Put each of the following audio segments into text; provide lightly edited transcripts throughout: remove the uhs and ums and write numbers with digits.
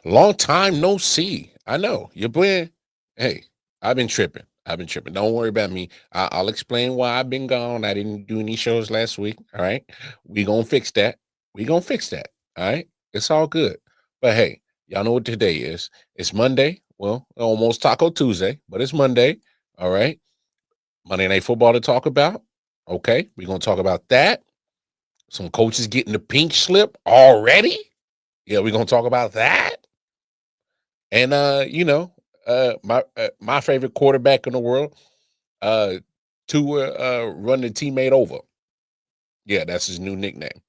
Long time no see. I know you're playing. Hey, I've been tripping. I've been tripping. Don't worry about me. I'll explain why I've been gone. I didn't do any shows last week. All right. We gonna fix that. We gonna fix that. All right. It's all good. But hey, y'all know what today is. It's Monday. Well, almost Taco Tuesday, but it's Monday. All right. Monday Night Football to talk about. Okay. We're gonna talk about that. Some coaches getting the pink slip already. Yeah, we're gonna talk about that. And my favorite quarterback in the world, uh, to run the teammate over. Yeah, that's his new nickname.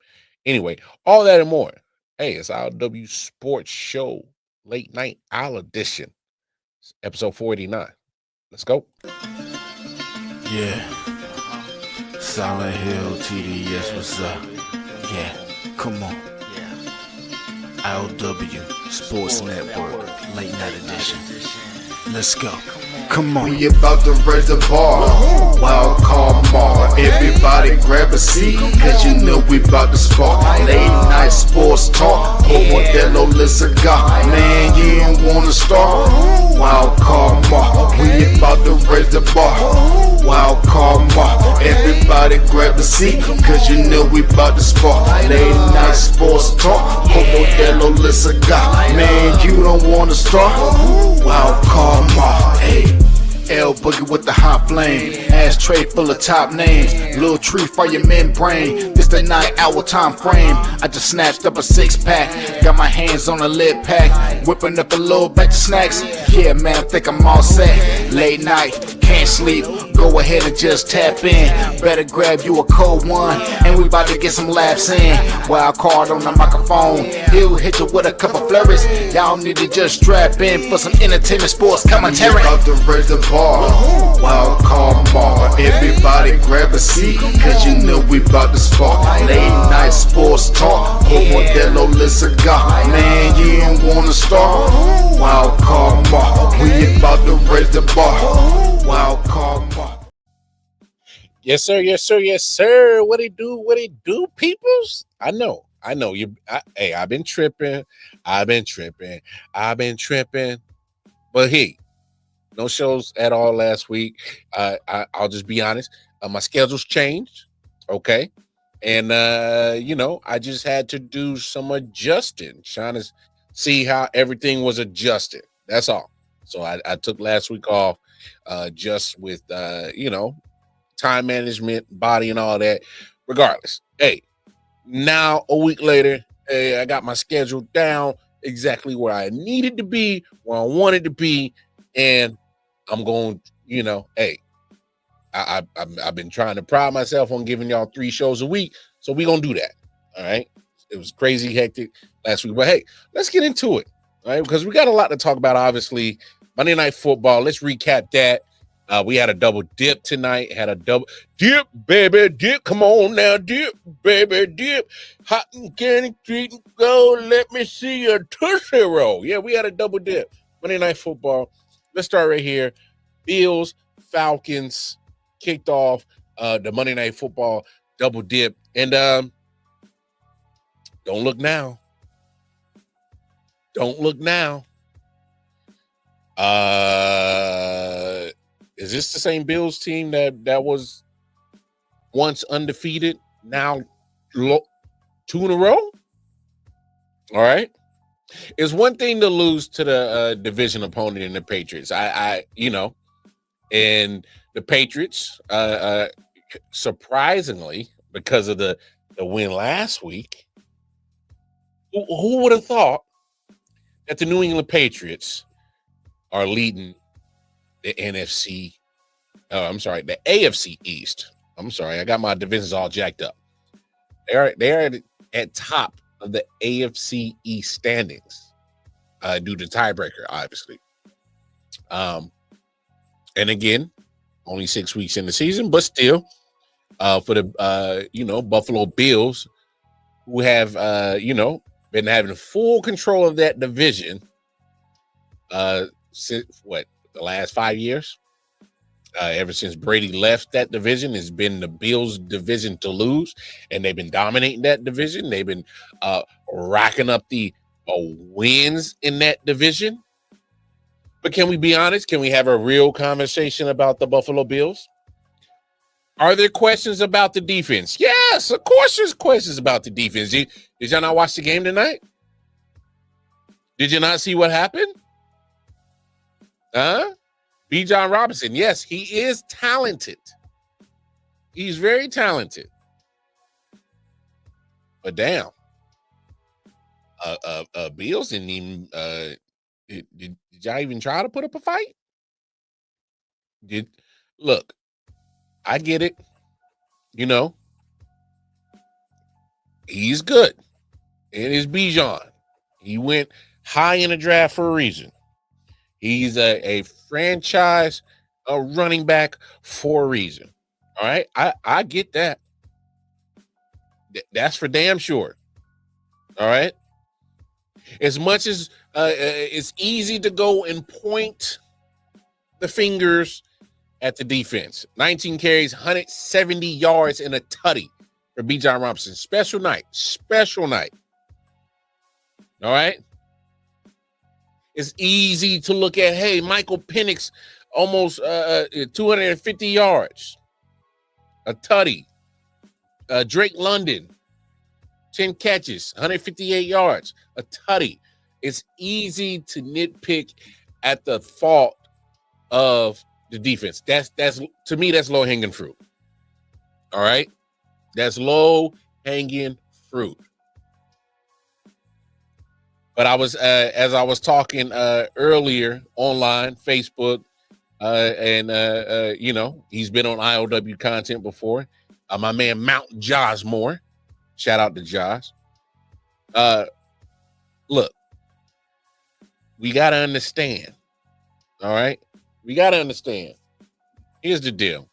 Anyway, all that and more. Hey, it's I.O.W Sports Show Late Night Owl Edition, episode 489. Let's go. Yeah, Silent Hill TDS, what's up? Yeah, come on. I.O.W Sports Network Late Night Edition. Let's go. Come on. We about to raise the bar. Wild card mark. Everybody grab a seat, cause you know we about to spark. Late night sports talk. Modelo Le Cigar. Man, you don't wanna start. Wild card mark. We about to raise the bar. Wild card mark. Everybody grab a seat, cause you know we about to spark. Late night sports talk. Modelo Le Cigar. Man, you don't wanna start. Wild card mark. Hey. L Boogie with the hot flame, ashtray full of top names, little tree for your membrane. This the 9-hour time frame. I just snatched up a 6-pack, got my hands on a lid pack, whipping up a little batch of snacks. Yeah, man, I think I'm all set. Late night, can't sleep, go ahead and just tap in. Better grab you a cold one, and we about to get some laughs in. Wild card on the microphone, he'll hit you with a couple flurries. Y'all need to just strap in for some entertainment sports commentary. We about to raise the bar. Wild card bar. Everybody grab a seat, cause you know we about to spark. Late night sports talk. Modelo Le Cigar. Man, you don't wanna start. Wild card bar. We about to raise the bar. Wild card bar. Yes, sir. Yes, sir. Yes, sir. What it do? What it do, peoples? I know. Hey, I've been tripping. But hey, no shows at all last week. I'll just be honest. My schedule's changed. Okay. And, I just had to do some adjusting, trying to see how everything was adjusted. That's all. So I took last week off just with, time management, body and all that. Regardless. Hey, now a week later, hey, I got my schedule down exactly where I needed to be, where I wanted to be. And I'm going, hey, I've been trying to pride myself on giving y'all 3 shows a week. So we're going to do that. All right. It was crazy hectic last week. But hey, let's get into it. All right. Because we got a lot to talk about, obviously. Monday Night Football. Let's recap that. We had a double dip tonight. Had a double dip, baby, dip. Come on now, dip, baby, dip. Hot and candy treat and go. Let me see your Tootsie Roll. Yeah, we had a double dip. Monday Night Football. Let's start right here. Bills, Falcons kicked off the Monday Night Football double dip. And don't look now. Don't look now. Is this the same Bills team that was once undefeated, now 2 in a row? All right. It's one thing to lose to the division opponent in the Patriots. And the Patriots, surprisingly, because of the win last week, who would have thought that the New England Patriots are leading the the AFC East. I'm sorry, I got my divisions all jacked up. They're at top of the AFC East standings due to tiebreaker, obviously. And again, only 6 weeks in the season, but still, for the Buffalo Bills, who have been having full control of that division since the last 5 years. Ever since Brady left that division, it's been the Bills' division to lose, and they've been dominating that division. They've been racking up the wins in that division. But can we be honest? Can we have a real conversation about the Buffalo Bills? Are there questions about the defense? Yes, of course there's questions about the defense. Did y'all not watch the game tonight? Did you not see what happened? Bijan Robinson, yes, he is talented. He's very talented. But damn, Bills didn't even did y'all even try to put up a fight? Look, I get it. You know, he's good. And it's Bijan. He went high in the draft for a reason. He's a franchise running back for a reason. All right, I get that. That's for damn sure. All right. As much as it's easy to go and point the fingers at the defense. 19 carries, 170 yards, and a tutty for Bijan Robinson. Special night. Special night. All right. It's easy to look at, hey, Michael Penix, almost 250 yards. A tutty. Drake London, 10 catches, 158 yards. A tutty. It's easy to nitpick at the fault of the defense. That's to me, that's low-hanging fruit. All right? That's low-hanging fruit. But I was, as I was talking earlier online, Facebook, and you know, he's been on I.O.W. content before. My man Mount Josh Moore. Shout out to Josh. Look, we got to understand. All right? We got to understand. Here's the deal.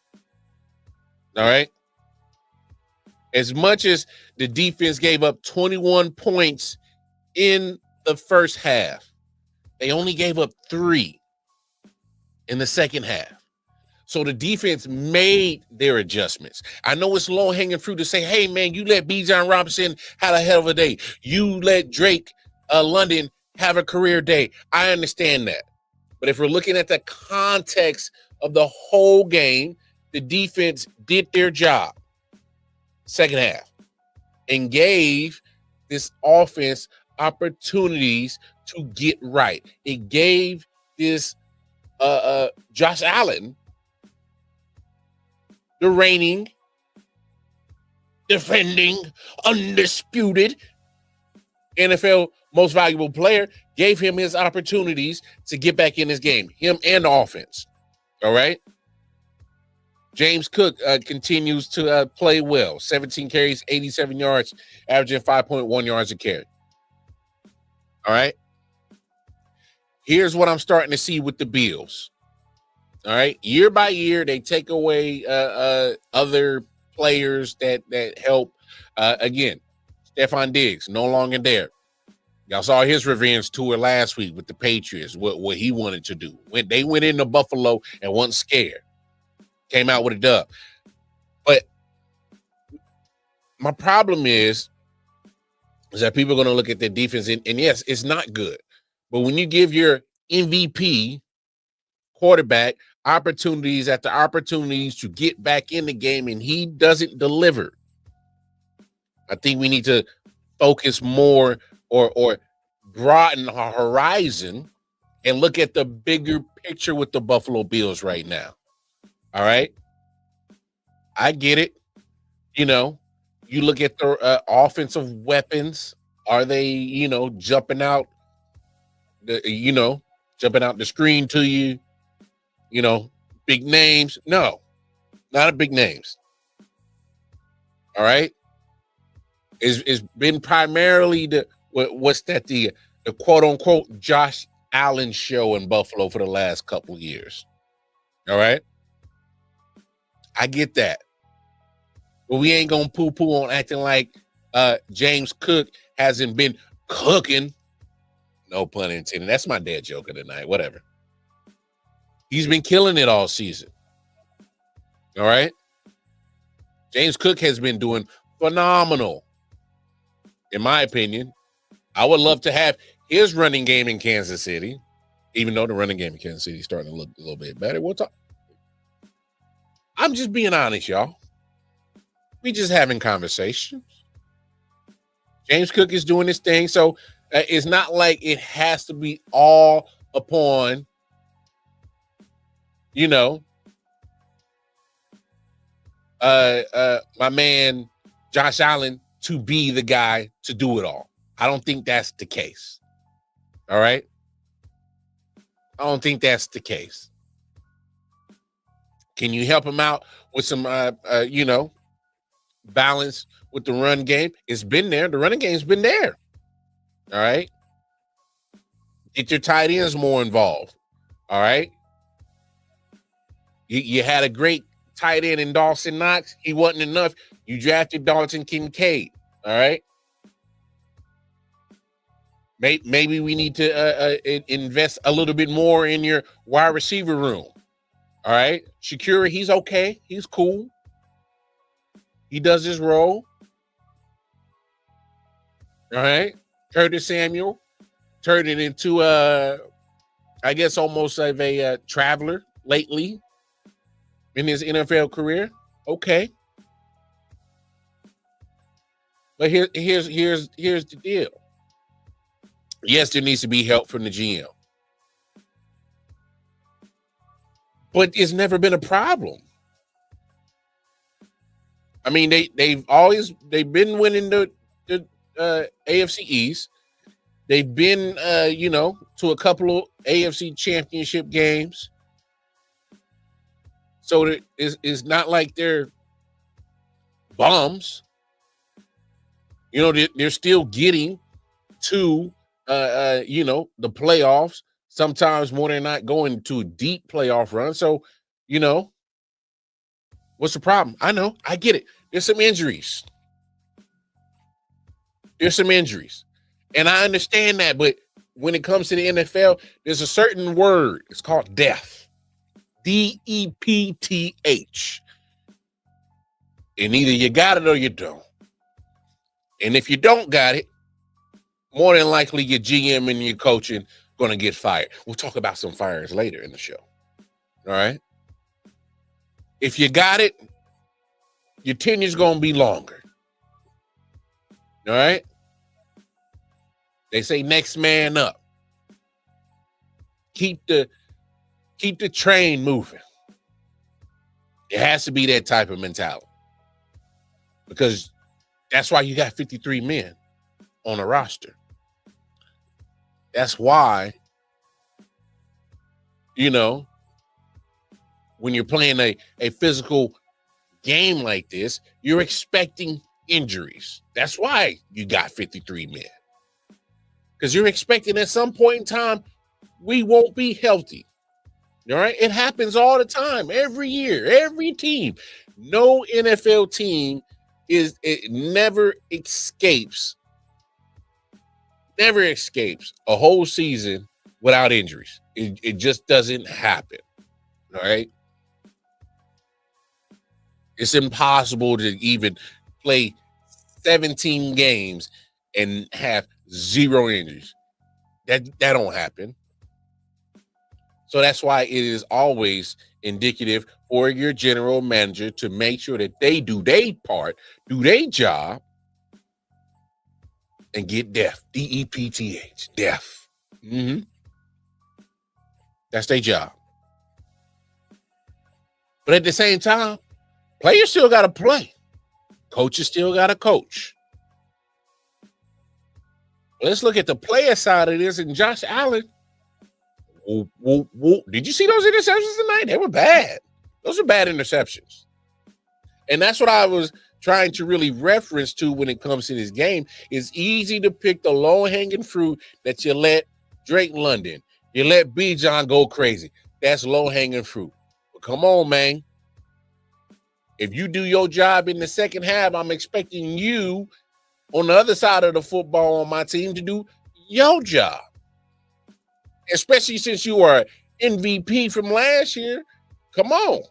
All right? As much as the defense gave up 21 points in the first half, they only gave up 3 in the second half. So the defense made their adjustments. I know it's low-hanging fruit to say, hey, man, you let Bijan Robinson have a hell of a day. You let Drake London have a career day. I understand that. But if we're looking at the context of the whole game, the defense did their job second half and gave this offense opportunities to get right. It gave this Josh Allen, the reigning, defending, undisputed NFL most valuable player, gave him his opportunities to get back in his game, him and the offense. All right? James Cook continues to play well. 17 carries, 87 yards, averaging 5.1 yards a carry. All right? Here's what I'm starting to see with the Bills. All right? Year by year, they take away other players that help. Again, Stephon Diggs, no longer there. Y'all saw his revenge tour last week with the Patriots, what he wanted to do. They went into Buffalo and wasn't scared. Came out with a dub. But my problem is that people are going to look at their defense, and yes, it's not good. But when you give your MVP quarterback opportunities after opportunities to get back in the game and he doesn't deliver, I think we need to focus more or broaden our horizon and look at the bigger picture with the Buffalo Bills right now. All right? I get it. You know, you look at the offensive weapons. Are they, jumping out the screen to you? Big names? No, not a big names. All right? It's been primarily the quote unquote Josh Allen show in Buffalo for the last couple of years. All right. I get that. But we ain't gonna poo-poo on acting like James Cook hasn't been cooking. No pun intended. That's my dad joke of the night. Whatever. He's been killing it all season. All right. James Cook has been doing phenomenal, in my opinion. I would love to have his running game in Kansas City, even though the running game in Kansas City is starting to look a little bit better. We'll talk. I'm just being honest, y'all. We just having conversations. James Cook is doing his thing, so it's not like it has to be all upon, you know, my man Josh Allen to be the guy to do it all. I don't think that's the case. All right? I don't think that's the case. Can you help him out with some, balance with the run game? It's been there. The running game's been there. All right? Get your tight ends more involved. All right? You had a great tight end in Dawson Knox. He wasn't enough. You drafted Dalton Kincaid. All right? Maybe we need to invest a little bit more in your wide receiver room. All right? Shakira, he's okay. He's cool. He does his role. All right? Curtis Samuel turned it into, I guess, almost like a traveler lately in his NFL career. Okay. But here's the deal. Yes, there needs to be help from the GM. But it's never been a problem. I mean, they've been winning the AFC East. They've been to a couple of AFC championship games. So it's not like they're bums. They're still getting to the playoffs, sometimes more than not going to a deep playoff run. So, what's the problem? I know, I get it. There's some injuries. And I understand that, but when it comes to the NFL, there's a certain word. It's called death. D-E-P-T-H. And either you got it or you don't. And if you don't got it, more than likely your GM and your coaching going to get fired. We'll talk about some fires later in the show. All right? If you got it, your tenure's going to be longer. All right? They say next man up. Keep the train moving. It has to be that type of mentality. Because that's why you got 53 men on a roster. That's why, when you're playing a physical game like this, you're expecting injuries. That's why you got 53 men. Because you're expecting at some point in time, we won't be healthy. All right? It happens all the time, every year, every team. No NFL team never escapes a whole season without injuries. It just doesn't happen. All right. It's impossible to even play 17 games and have 0 injuries. That don't happen. So that's why it is always indicative for your general manager to make sure that they do their part, do their job, and get depth. D-E-P-T-H. Depth. Mm-hmm. That's their job. But at the same time, players still got to play. Coaches still got to coach. Let's look at the player side of this. And Josh Allen, did you see those interceptions tonight? They were bad. Those are bad interceptions. And that's what I was trying to really reference to when it comes to this game. It's easy to pick the low-hanging fruit that you let Drake London, you let B-John go crazy. That's low-hanging fruit. But come on, man. If you do your job in the second half, I'm expecting you on the other side of the football on my team to do your job. Especially since you are MVP from last year. Come on.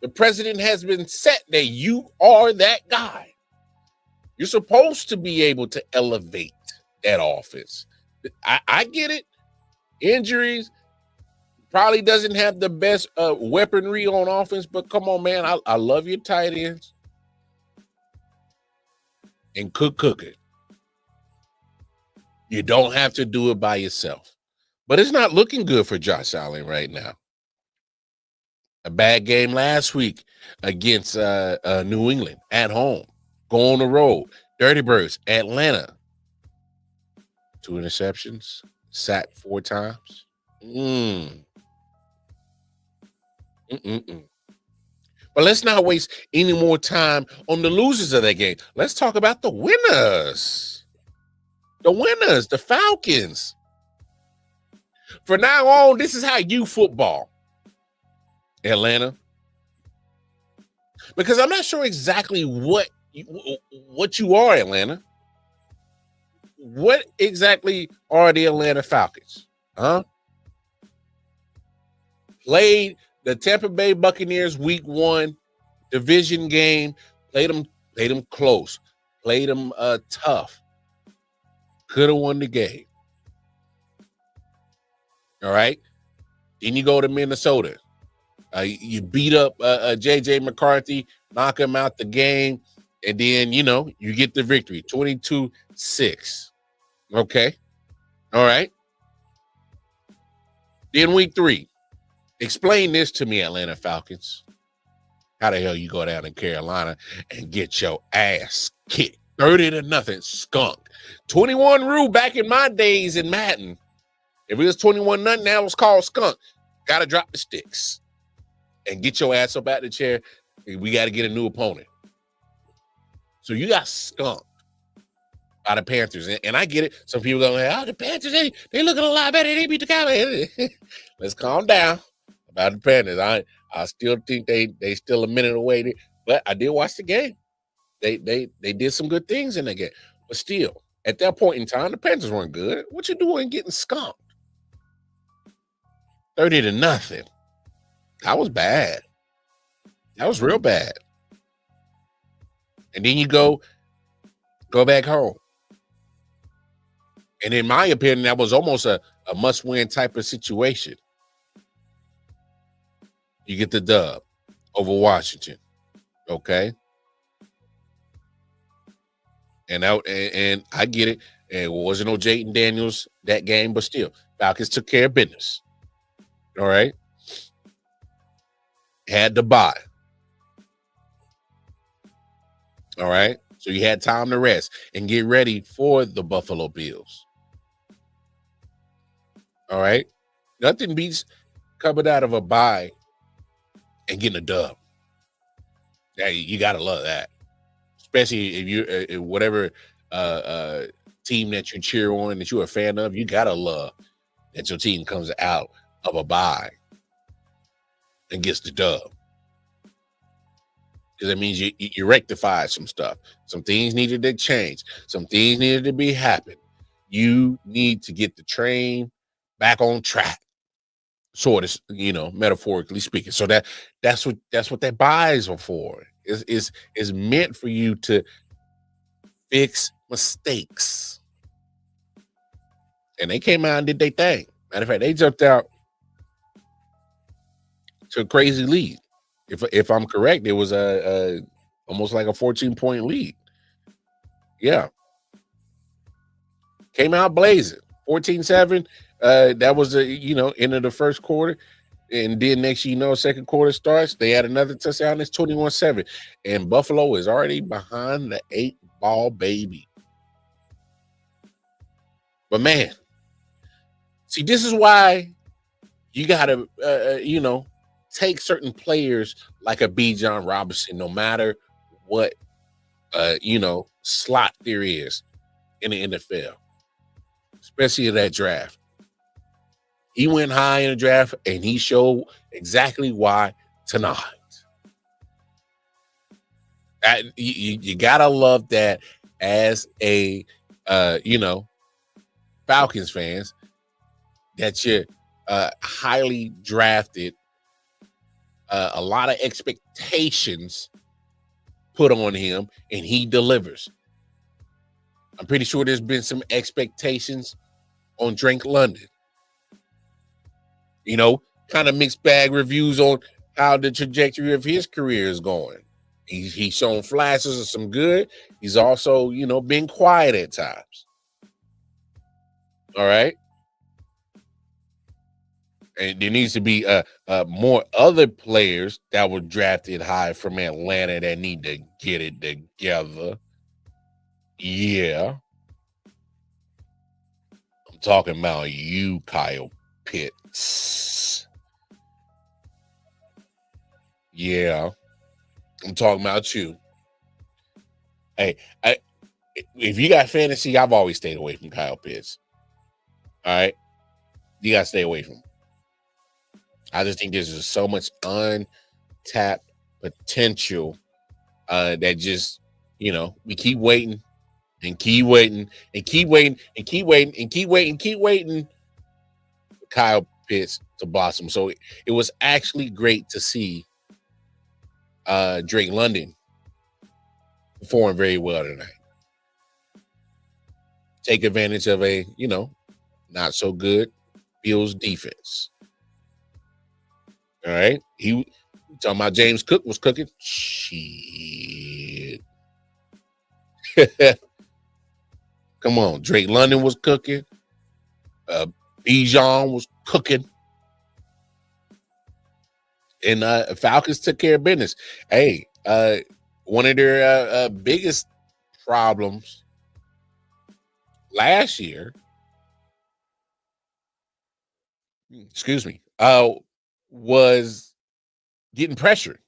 The president has been set that you are that guy. You're supposed to be able to elevate. that offense. I get it. Injuries, probably doesn't have the best weaponry on offense, but come on, man. I love your tight ends. And cook it. You don't have to do it by yourself. But it's not looking good for Josh Allen right now. A bad game last week against New England at home. Go on the road. Dirty Birds, Atlanta. 2 interceptions. Sacked 4 times. But let's not waste any more time on the losers of that game. Let's talk about the winners. The winners, the Falcons. From now on, this is how you football, Atlanta. Because I'm not sure exactly what you are, Atlanta. What exactly are the Atlanta Falcons? Played the Tampa Bay Buccaneers week 1 division game. Played them close. Played them tough. Could have won the game. All right. Then you go to Minnesota. You beat up J.J. McCarthy, knock him out the game, and then, you get the victory, 22-6. Okay. All right. Then week 3. Explain this to me, Atlanta Falcons. How the hell you go down in Carolina and get your ass kicked? 30-0, skunk. 21 rule back in my days in Madden. If it was 21-0, now it's called skunk. Got to drop the sticks and get your ass up out the chair. We got to get a new opponent. So you got skunked by the Panthers. And I get it. Some people go, the Panthers, they looking a lot better. They beat the Cowboys. Let's calm down about the Panthers. I still think they still a minute away. But I did watch the game. They did some good things in that game. But still, at that point in time, the Panthers weren't good. What you doing getting skunked? 30-0. That was bad. That was real bad. And then you go back home. And in my opinion, that was almost a must-win type of situation. You get the dub over Washington. Okay. And I get it. And it wasn't no Jayden Daniels that game, but still, Falcons took care of business. All right. Had to bye. All right. So you had time to rest and get ready for the Buffalo Bills. All right. Nothing beats coming out of a bye and getting a dub. Yeah, you gotta love that. Especially if you whatever team that you cheer on, that you're a fan of, you gotta love that your team comes out of a bye and gets the dub. Because that means you rectified some stuff. Some things needed to change. Some things needed to be happen. You need to get the train back on track. Sort of, metaphorically speaking. So that's what that buys are for. Is meant for you to fix mistakes. And they came out and did their thing. Matter of fact, they jumped out to a crazy lead. If I'm correct, it was a almost like a 14-point lead. Yeah. Came out blazing. 14-7. That was end of the first quarter. And then next second quarter starts. They had another touchdown. It's 21-7. And Buffalo is already behind the 8-ball, baby. But man, see, this is why you gotta take certain players like a Bijan Robinson, no matter what slot there is in the NFL, especially in that draft. He went high in the draft, and he showed exactly why tonight. You gotta love that as a Falcons fans, that you're highly drafted. A lot of expectations put on him, and he delivers. I'm pretty sure there's been some expectations on Drake London. You know, kind of mixed bag reviews on how the trajectory of his career is going. He's shown flashes of some good. He's also, you know, been quiet at times. All right. And there needs to be more other players that were drafted high from Atlanta that need to get it together. Yeah. I'm talking about you, Kyle Pitts. Yeah. I'm talking about you. Hey, if you got fantasy, I've always stayed away from Kyle Pitts. All right. You got to stay away from him. I just think there's just so much untapped potential that just, you know, we keep waiting and keep waiting and keep waiting and keep waiting and keep waiting, keep waiting for Kyle Pitts to blossom. So it was actually great to see Drake London perform very well tonight. Take advantage of a, you know, not so good Bills defense. All right. He talking about James Cook was cooking. Shit. Come on. Drake London was cooking. Bijan was cooking. And Falcons took care of business. Hey, one of their biggest problems last year, was getting pressured.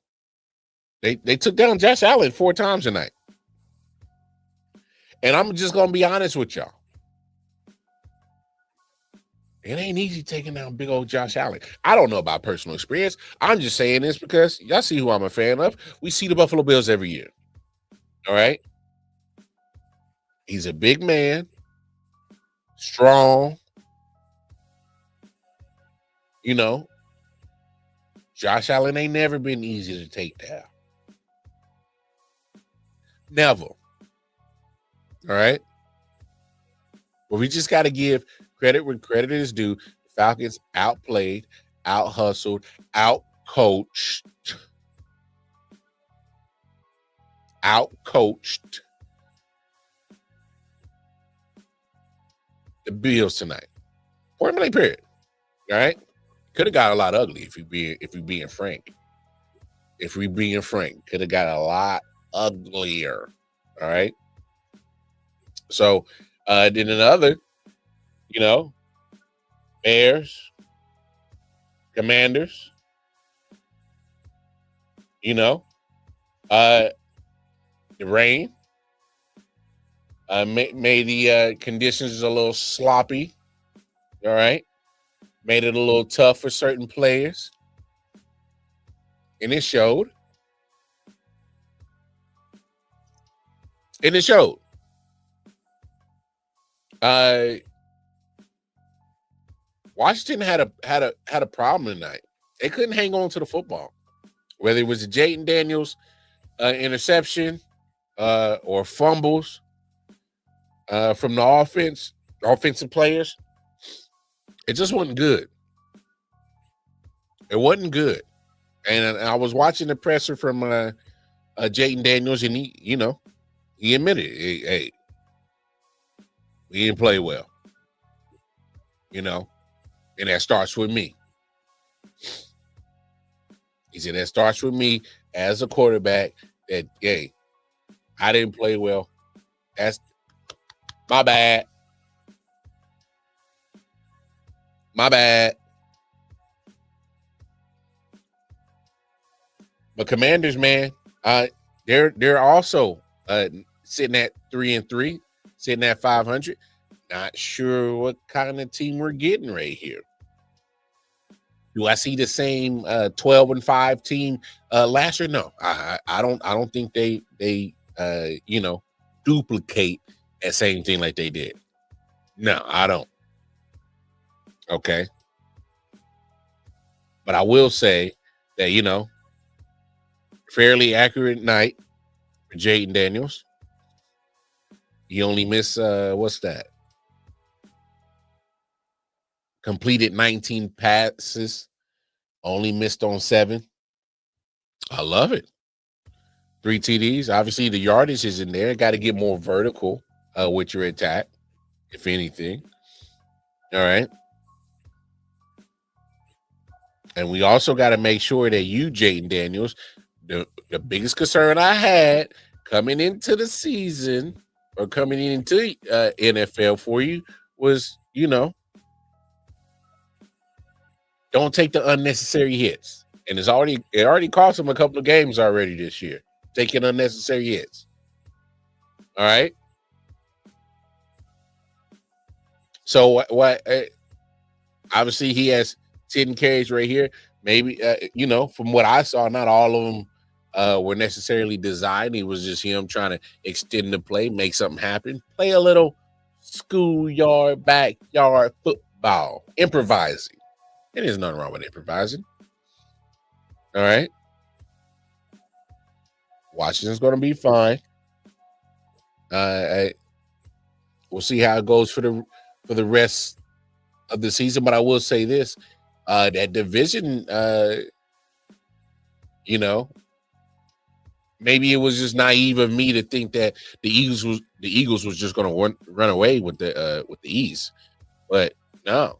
They took down Josh Allen 4 times tonight. And I'm just going to be honest with y'all. It ain't easy taking down big old Josh Allen. I don't know about personal experience. I'm just saying this because y'all see who I'm a fan of. We see the Buffalo Bills every year. All right? He's a big man, strong. You know, Josh Allen ain't never been easy to take down. Never. All right? Well, we just got to give credit where credit is due. The Falcons outplayed, out-hustled, out-coached the Bills tonight. Point blank period. All right? Could have got a lot ugly if we being frank. If we being frank, could have got a lot uglier. All right. So then another, you know, Bears, Commanders, you know, the rain made the conditions a little sloppy. All right. Made it a little tough for certain players. And it showed. And it showed. Washington had a problem tonight. They couldn't hang on to the football. Whether it was a Jayden Daniels interception or fumbles from the offensive players. It just wasn't good. It wasn't good. And I was watching the presser from Jayden Daniels, and he, you know, he admitted, hey, we didn't play well. You know, and that starts with me. He said that starts with me as a quarterback that, hey, I didn't play well. That's my bad. My bad. But Commanders, man, they're also sitting at 3-3, sitting at 500. Not sure what kind of team we're getting right here. Do I see the same 12-5 team last year? No, I don't think they you know, duplicate that same thing like they did. No, I don't. Okay. But I will say that, you know, fairly accurate night for Jayden Daniels. He only missed what's that? Completed 19 passes, only missed on 7. I love it. 3 TDs. Obviously, the yardage is in there. Got to get more vertical with your attack, if anything. All right. And we also got to make sure that you, Jaden Daniels, the biggest concern I had coming into the season or coming into NFL for you was, don't take the unnecessary hits. And it already cost him a couple of games already this year, taking unnecessary hits. All right. So what? Obviously, he has 10 carries right here. Maybe from what I saw, not all of them were necessarily designed. It was just him trying to extend the play, make something happen, play a little schoolyard, backyard football, improvising. And there's nothing wrong with improvising. All right. Washington's going to be fine. We'll see how it goes for the rest of the season. But I will say this: that division, maybe it was just naive of me to think that the Eagles was just going to run away with the East. But no,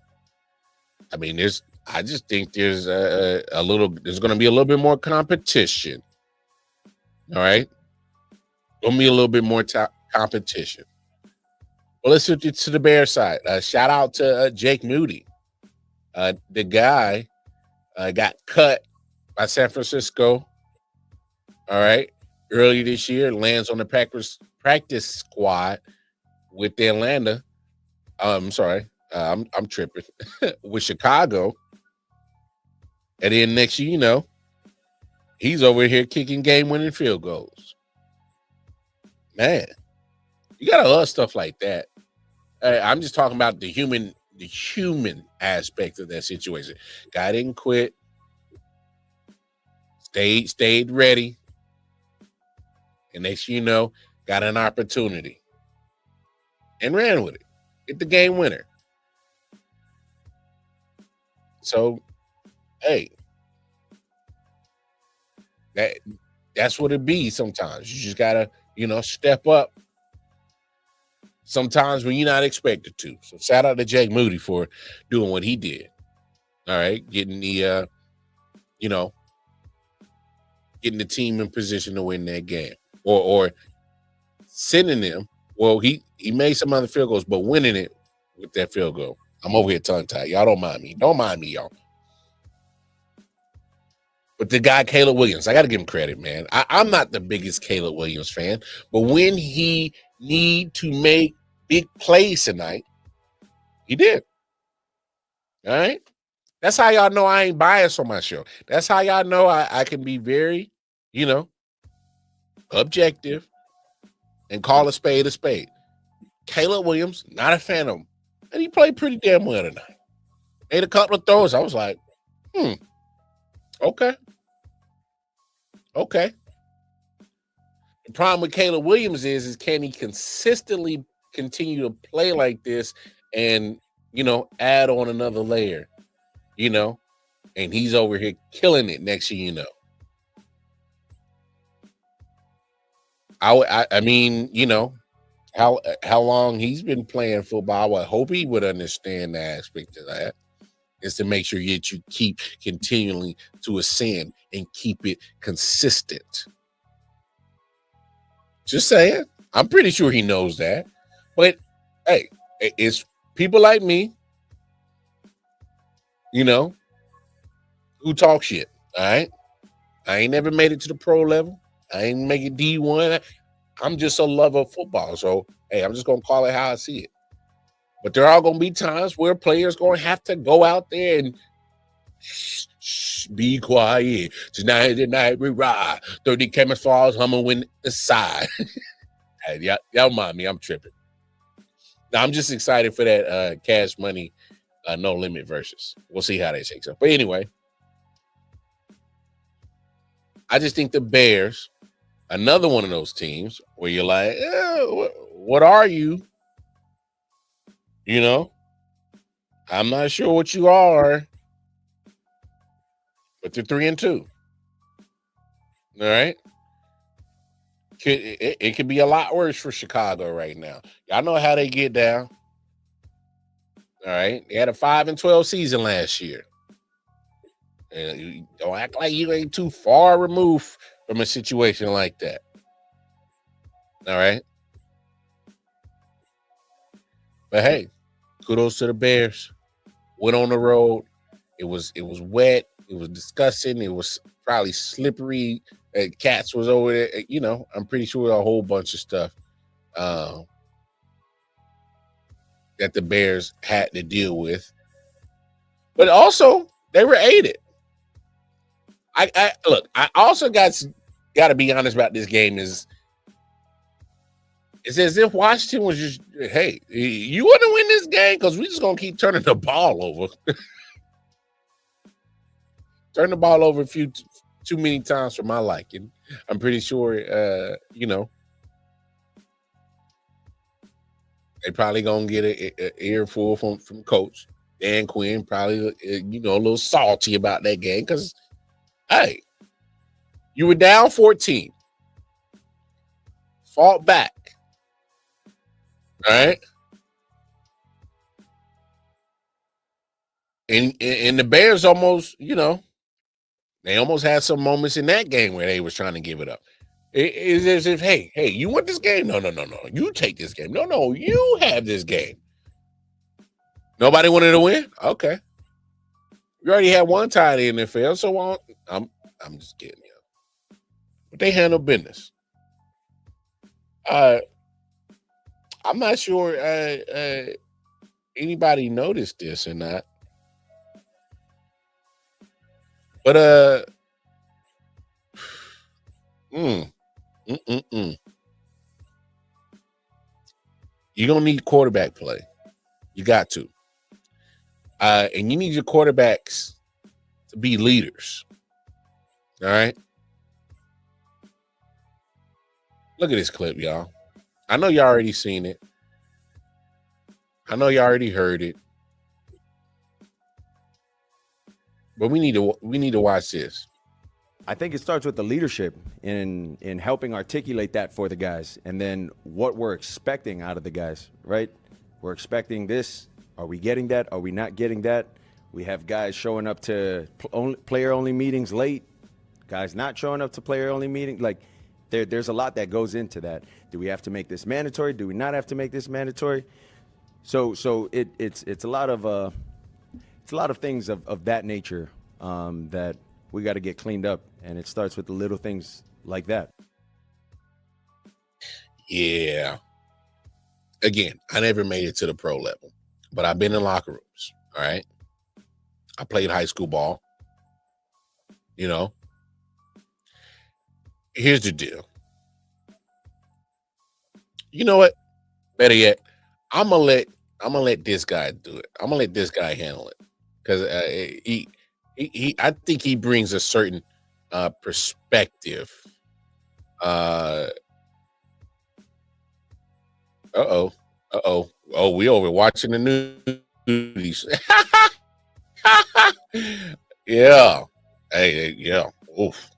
I mean, I just think there's there's going to be a little bit more competition. All right. Going to be a little bit more competition. Well, let's switch it to the Bears side. Shout out to Jake Moody. The guy got cut by San Francisco. All right. Earlier this year, lands on the Packers practice squad with Atlanta. I'm sorry. I'm tripping. With Chicago. And then next year, he's over here kicking game-winning field goals. Man, you gotta love stuff like that. I'm just talking about the human aspect of that situation. Guy didn't quit. Stayed ready. And next you know, got an opportunity. And ran with it. Get the game winner. So, hey, that's what it be sometimes. You just gotta, step up sometimes when you're not expected to. So shout out to Jake Moody for doing what he did. All right, getting the getting the team in position to win that game. Or sending them. Well, he made some other field goals, but winning it with that field goal. I'm over here tongue-tied. Y'all don't mind me. Don't mind me, y'all. But the guy, Caleb Williams, I got to give him credit, man. I'm not the biggest Caleb Williams fan, but when he need to make big plays tonight, he did. All right? That's how y'all know I ain't biased on my show. That's how y'all know I can be very, objective and call a spade a spade. Caleb Williams, not a fan of him. And he played pretty damn well tonight. Made a couple of throws. I was like, okay. Okay. The problem with Caleb Williams is can he consistently continue to play like this and, add on another layer, and he's over here killing it next year, I mean, how long he's been playing football. I hope he would understand the aspect of that is to make sure that you keep continuing to ascend and keep it consistent. Just saying. I'm pretty sure he knows that. But, hey, it's people like me, who talk shit, all right? I ain't never made it to the pro level. I ain't make it D1. I'm just a lover of football. So, hey, I'm just going to call it how I see it. But there are going to be times where players going to have to go out there and be quiet. Tonight we ride. 30 camouflage, humming when the side. Hey, y'all mind me. I'm tripping. Now, I'm just excited for that Cash Money No Limit versus. We'll see how that shakes up. But anyway, I just think the Bears, another one of those teams where you're like, what are you? You know, I'm not sure what you are, but they're 3-2. All right. It could be a lot worse for Chicago right now. Y'all know how they get down. All right. They had a 5-12 season last year. And you don't act like you ain't too far removed from a situation like that. All right. But hey, kudos to the Bears. Went on the road. It was wet. It was disgusting. It was probably slippery. Cats was over there. You know, I'm pretty sure a whole bunch of stuff that the Bears had to deal with. But also, they were aided. I look. I also got to be honest about this game. It's as if Washington was just, hey, you want to win this game because we just gonna keep turning the ball over. Turn the ball over too many times for my liking. I'm pretty sure, you know, they probably gonna get an earful from Coach Dan Quinn. Probably, you know, a little salty about that game because, hey, you were down 14, fought back, all right, and the Bears almost, you know. They almost had some moments in that game where they was trying to give it up. It's as if, hey, you want this game? No. You take this game. No, you have this game. Nobody wanted to win? Okay. We already had one tie in the NFL, so I'm just kidding you. But they handle business. I'm not sure anybody noticed this or not. But you're gonna need quarterback play. You got to, and you need your quarterbacks to be leaders. All right. Look at this clip, y'all. I know y'all already seen it. I know y'all already heard it. But we need to watch this. I think it starts with the leadership in helping articulate that for the guys, and then what we're expecting out of the guys, right? We're expecting this. Are we getting that? Are we not getting that? We have guys showing up to player-only meetings late, guys not showing up to player-only meetings. Like, there's a lot that goes into that. Do we have to make this mandatory? Do we not have to make this mandatory? So it's a lot of it's a lot of things of that nature that we got to get cleaned up, and it starts with the little things like that. Yeah. Again, I never made it to the pro level, but I've been in locker rooms. All right. I played high school ball. You know. Here's the deal. You know what? Better yet, I'm gonna let this guy do it. I'm gonna let this guy handle it. Because I think he brings a certain perspective. Oh, we over watching the news. Yeah. Hey, yeah. Oof.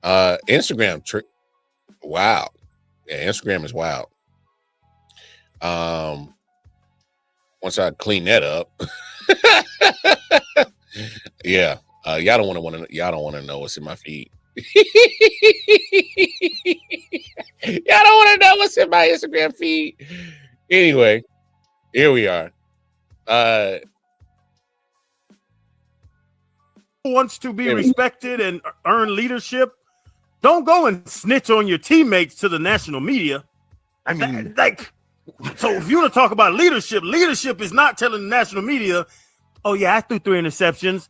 Instagram trick. Wow. Yeah, Instagram is wild. Once I clean that up, yeah, y'all don't want to know what's in my feed. Y'all don't want to know what's in my Instagram feed. Anyway, here we are. Wants to be respected and earn leadership. Don't go and snitch on your teammates to the national media. I mean, so if you want to talk about leadership is not telling the national media, oh yeah, I threw 3 interceptions,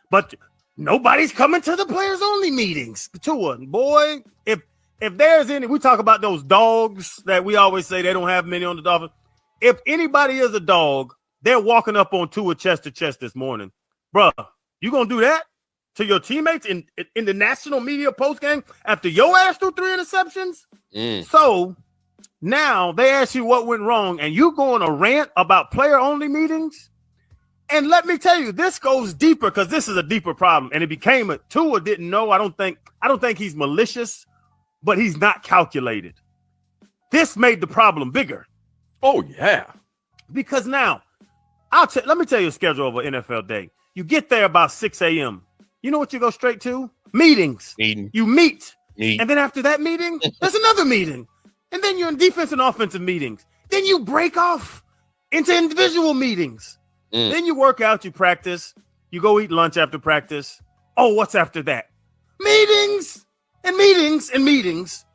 but nobody's coming to the players only meetings. Tua, boy, if there's any, we talk about those dogs that we always say they don't have many on the Dolphins. If anybody is a dog, they're walking up on Tua chest to chest this morning. Bruh, you gonna do that to your teammates in the national media post game after your ass threw 3 interceptions? So Now they ask you what went wrong, and you go on a rant about player-only meetings. And let me tell you, this goes deeper because this is a deeper problem. And it became a Tua didn't know. I don't think he's malicious, but he's not calculated. This made the problem bigger. Oh, yeah. Because now, let me tell you a schedule of an NFL day. You get there about 6 a.m. You know what you go straight to? Meetings. You meet. And then after that meeting, there's another meeting. And then you're in defense and offensive meetings. Then you break off into individual meetings. Then you work out, you practice, you go eat lunch after practice. Oh, what's after that? Meetings and meetings and meetings.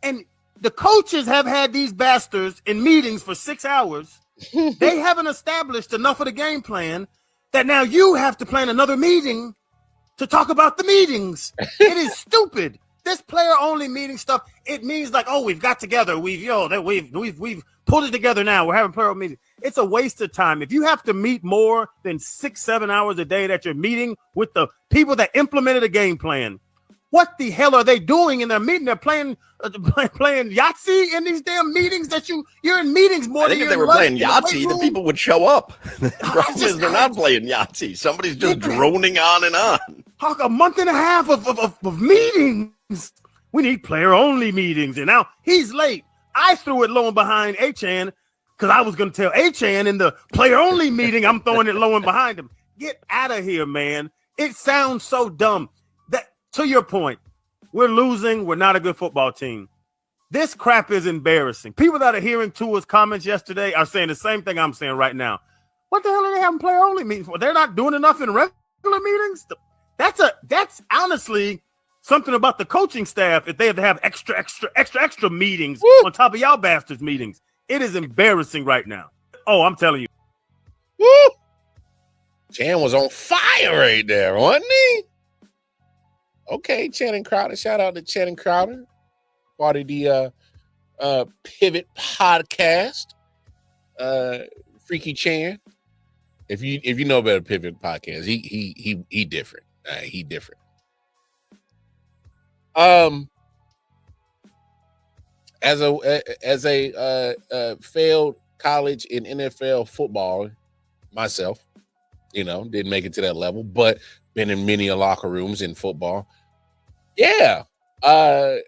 And the coaches have had these bastards in meetings for 6 hours. They haven't established enough of the game plan that now you have to plan another meeting to talk about the meetings. It is stupid. This player-only meeting stuff, it means like, oh, we've got together. We've pulled it together now. We're having player meetings. It's a waste of time. If you have to meet more than 6-7 hours a day that you're meeting with the people that implemented a game plan, what the hell are they doing in their meeting? They're playing Yahtzee in these damn meetings that you're in meetings more than if they were playing Yahtzee, the people would show up. The problem is they're not playing Yahtzee. Somebody's just droning on and on. Talk a month and a half of meetings. We need player-only meetings. And now he's late. I threw it low and behind Achan because I was going to tell Achan in the player-only meeting, I'm throwing it low and behind him. Get out of here, man. It sounds so dumb. That, to your point, we're losing. We're not a good football team. This crap is embarrassing. People that are hearing Tua's comments yesterday are saying the same thing I'm saying right now. What the hell are they having player-only meetings for? They're not doing enough in regular meetings? That's honestly something about the coaching staff if they have to have extra meetings on top of y'all bastards meetings. It is embarrassing right now. Oh, I'm telling you. Woo! Chan was on fire right there, wasn't he? Okay, Channing Crowder. Shout out to Channing Crowder. Part of the Pivot Podcast. Freaky Chan. If you know about a Pivot Podcast, he different. He different. As a failed college and NFL football myself, didn't make it to that level, but been in many locker rooms in football. Yeah. I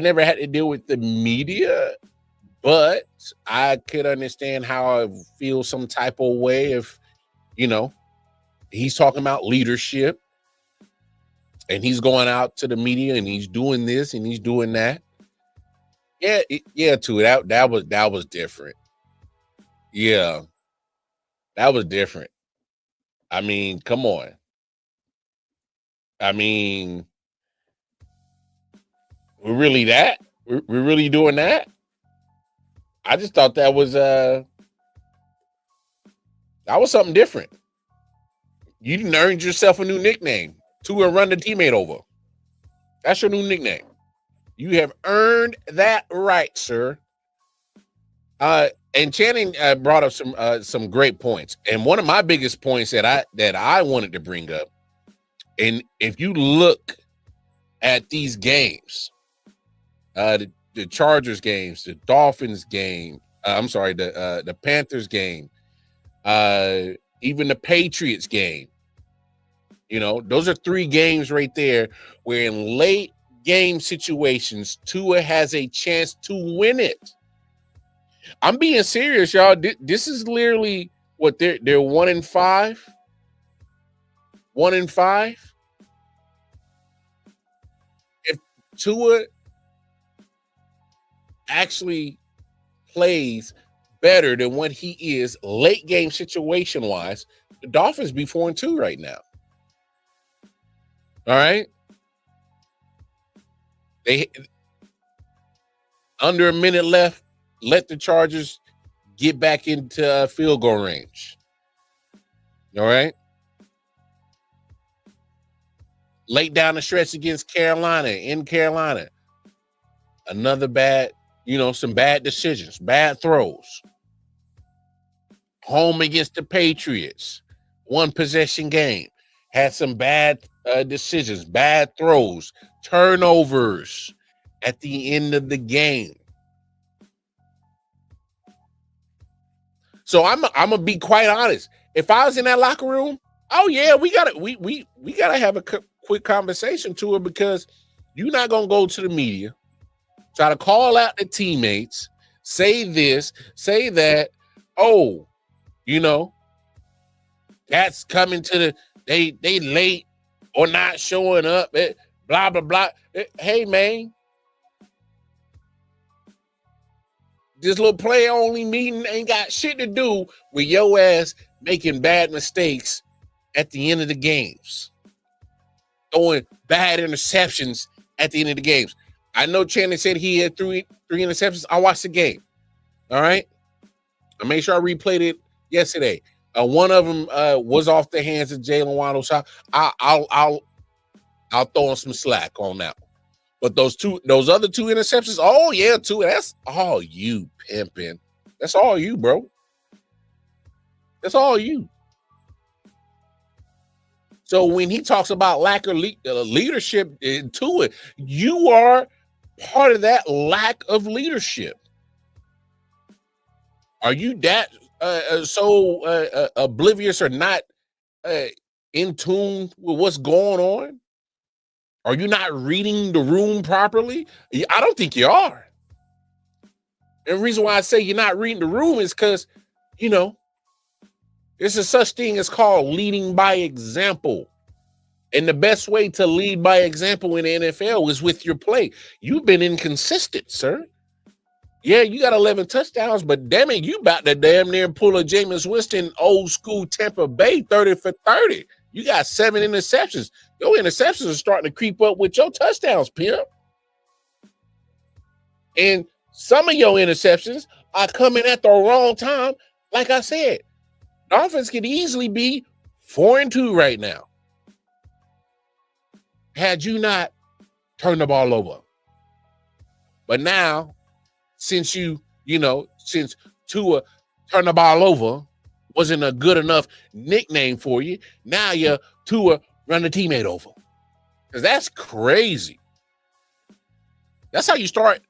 never had to deal with the media, but I could understand how I feel some type of way if, he's talking about leadership and he's going out to the media and he's doing this and he's doing that. Yeah, too. That was different. Yeah. That was different. I mean, come on. I mean, we're really that? We're really doing that? I just thought that was something different. You didn't earn yourself a new nickname to run the teammate over. That's your new nickname. You have earned that right, sir. And Channing brought up some great points. And one of my biggest points that I wanted to bring up, and if you look at these games, the Chargers games, the Dolphins game, the Panthers game, even the Patriots game, those are 3 games right there where in late game situations, Tua has a chance to win it. I'm being serious, y'all. This is literally what they're 1-5. 1-5. If Tua actually plays better than what he is late game situation wise, the Dolphins be 4-2 right now. All right. They under a minute left. Let the Chargers get back into field goal range. All right. Late down the stretch against Carolina, in Carolina. Another bad, some bad decisions, bad throws. Home against the Patriots. 1 possession game. Had some bad decisions, bad throws, turnovers at the end of the game. So I'm gonna be quite honest. If I was in that locker room, oh yeah, we gotta have a quick conversation to it, because you're not gonna go to the media, try to call out the teammates, say this, say that. Oh, you know, that's coming to the they late or not showing up. Blah blah blah. Hey man, this little player only meeting ain't got shit to do with your ass making bad mistakes at the end of the games, throwing bad interceptions at the end of the games. I know Channing said he had three interceptions. I watched the game. All right, I made sure I replayed it yesterday. One of them was off the hands of Jalen Waddle. So I'll throw him some slack on that one. But those other two interceptions, oh yeah, two. That's all you, pimping. That's all you, bro. That's all you. So when he talks about lack of leadership to it, you are part of that lack of leadership. Are you that so oblivious or not in tune with what's going on? Are you not reading the room properly? I don't think you are. And the reason why I say you're not reading the room is because, you know, there's a such thing as called leading by example. And the best way to lead by example in the NFL is with your play. You've been inconsistent, sir. Yeah, you got 11 touchdowns, but damn it, you about to damn near pull a Jameis Winston old school Tampa Bay 30 for 30. You got 7 interceptions. Your interceptions are starting to creep up with your touchdowns, pimp. And some of your interceptions are coming at the wrong time. Like I said, Dolphins could easily be 4-2 right now, had you not turned the ball over. But now, since since Tua turned the ball over wasn't a good enough nickname for you, now you're Tua run the teammate over. Because that's crazy. That's how you start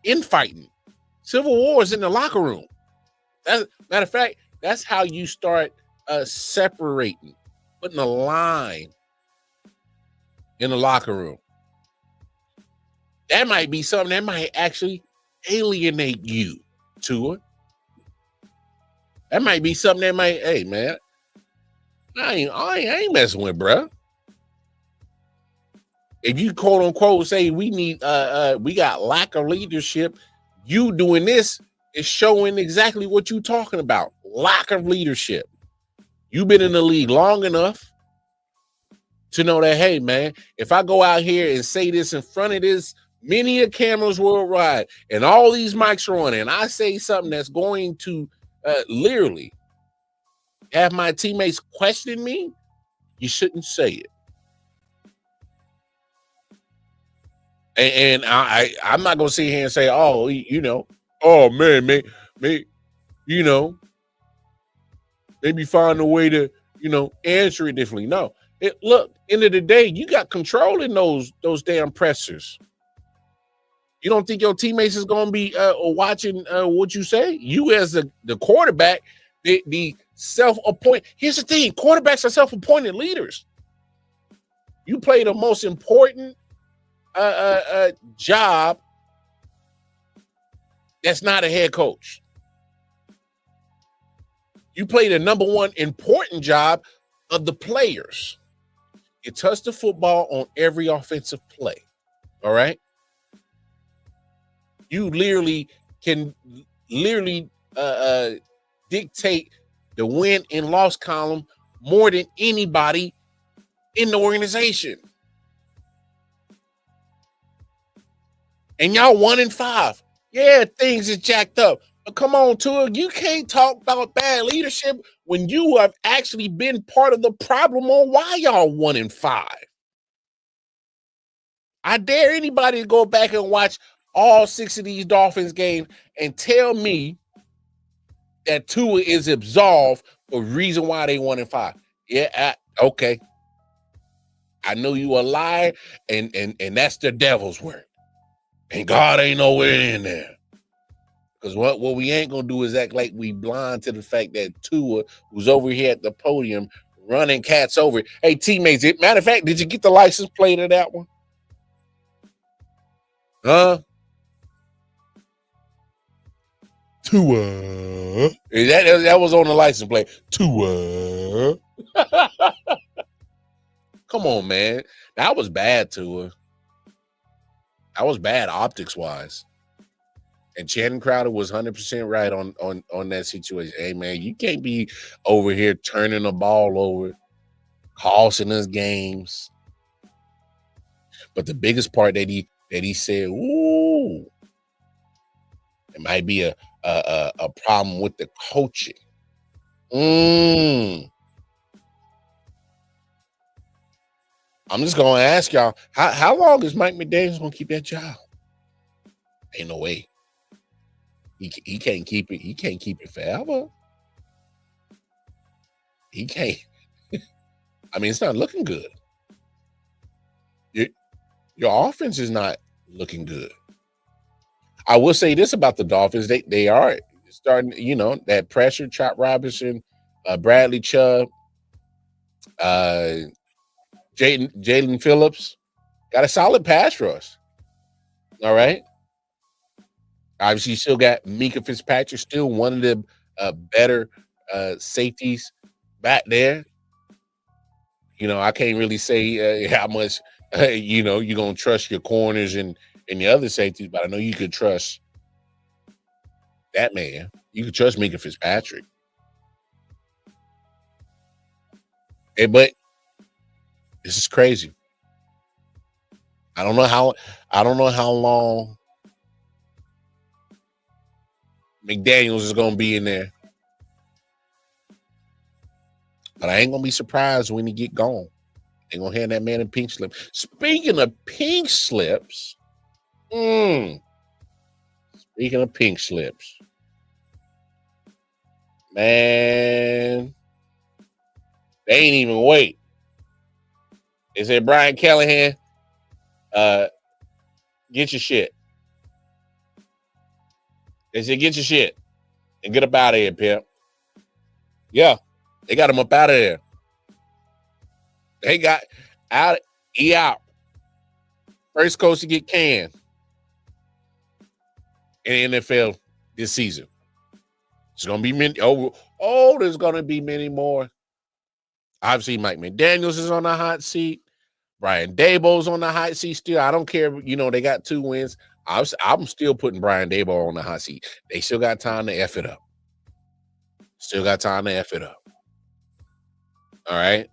infighting. Civil wars in the locker room. Matter of fact, that's how you start separating, putting a line in the locker room. That might be something that might actually alienate you to it. That might be something that might, hey man, I ain't messing with, bruh. If you quote unquote say we got lack of leadership, you doing this is showing exactly what you're talking about. Lack of leadership. You've been in the league long enough to know that, hey man, if I go out here and say this in front of this many cameras worldwide and all these mics are on, and I say something that's going to literally have my teammates question me, you shouldn't say it. And I'm not gonna sit here and say, oh, oh man, maybe find a way to, answer it differently. No, look, end of the day, you got control in those damn pressers. You don't think your teammates is gonna be watching what you say? You as the quarterback, the self-appointed. Here's the thing: quarterbacks are self-appointed leaders. You play the most important job that's not a head coach. You play the number one important job of the players. You touch the football on every offensive play. All right. You literally can dictate the win and loss column more than anybody in the organization. And y'all 1-5. Yeah, things is jacked up. But come on, Tua, you can't talk about bad leadership when you have actually been part of the problem on why y'all 1-5. I dare anybody to go back and watch all 6 of these Dolphins games and tell me that Tua is absolved for the reason why they 1-5. Yeah, okay. I know you a liar, and that's the devil's work. And God ain't nowhere in there. Because what we ain't gonna do is act like we blind to the fact that Tua, who's over here at the podium running cats over. Hey, teammates, matter of fact, did you get the license plate of that one? Huh? Tua. That was on the license plate. Tua. Come on, man. That was bad, Tua. That was bad optics wise. And Channing Crowder was 100% right on that situation. Hey, man, you can't be over here turning the ball over, costing us games. But the biggest part that he said, ooh, it might be a problem with the coaching. I'm just gonna ask y'all, how long is Mike McDaniels gonna keep that job? Ain't no way. He can't keep it. He can't keep it forever. He can't. I mean, it's not looking good. Your offense is not looking good. I will say this about the Dolphins: they are starting. You know, that pressure. Chop Robinson, Bradley Chubb, Jalen Phillips got a solid pass rush. All right. Obviously, you still got Mika Fitzpatrick, still one of the better safeties back there. You know, I can't really say how much, you're going to trust your corners and the other safeties, but I know you could trust that man. You could trust Mika Fitzpatrick. But this is crazy. I don't know how long McDaniels is going to be in there. But I ain't going to be surprised when he get gone. They're going to hand that man a pink slip. Speaking of pink slips, man, they ain't even wait. They said, Brian Callahan, get your shit. They said, get your shit and get up out of here, pimp. Yeah, they got him up out of there. They got he out. First coach to get canned in the NFL this season. It's going to be many. There's going to be many more. Obviously, Mike McDaniels is on the hot seat. Brian Daboll's on the hot seat still. I don't care. They got 2 wins. I'm still putting Brian Daboll on the hot seat. They still got time to F it up. All right.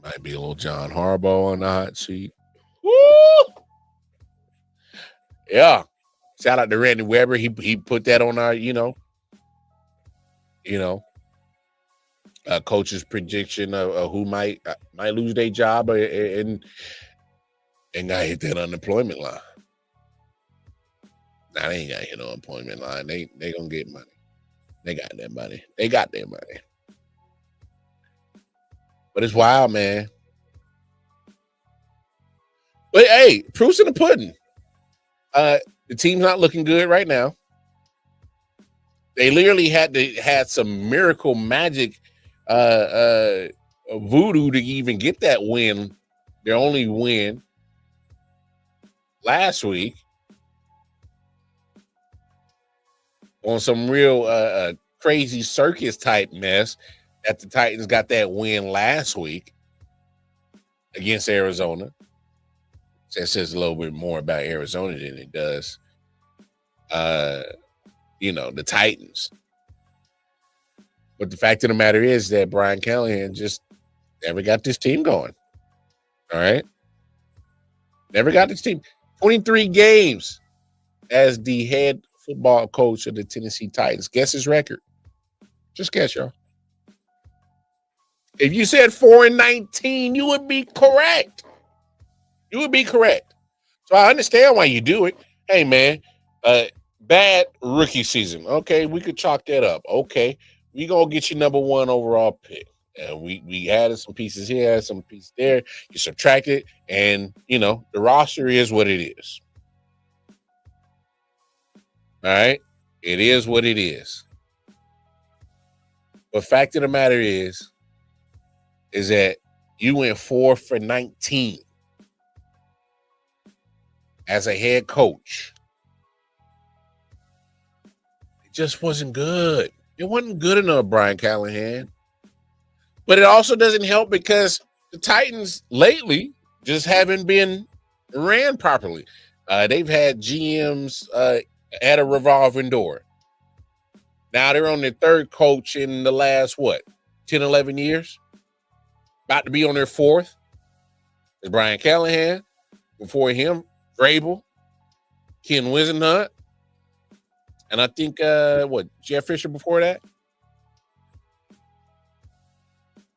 Might be a little John Harbaugh on the hot seat. Woo! Yeah. Shout out to Randy Weber. He put that on our, coach's prediction of who might lose their job and got hit that unemployment line. Nah, they ain't got hit on unemployment line. They gonna get money. They got their money. But it's wild, man. But hey, proof's in the pudding. The team's not looking good right now. They literally had some miracle magic voodoo to even get that win, their only win last week on some real crazy circus type mess that the Titans got that win last week against Arizona. That says a little bit more about Arizona than it does, the Titans. But the fact of the matter is that Brian Callahan just never got this team going. All right? Never got this team. 23 games as the head football coach of the Tennessee Titans. Guess his record. Just guess, y'all. If you said 4-19, you would be correct. So I understand why you do it. Hey, man, bad rookie season. Okay, we could chalk that up. Okay, we gonna get you number 1 overall pick. And we added some pieces here, some pieces there. You subtract it, and the roster is what it is. All right, it is what it is. But fact of the matter is that you went 4 for 19 as a head coach. It just wasn't good. It wasn't good enough, Brian Callahan. But it also doesn't help because the Titans lately just haven't been ran properly. They've had GMs at a revolving door. Now they're on their third coach in the last, 10, 11 years? About to be on their fourth. It's Brian Callahan. Before him, Vrabel, Ken Wisenhunt, and I think, Jeff Fisher before that?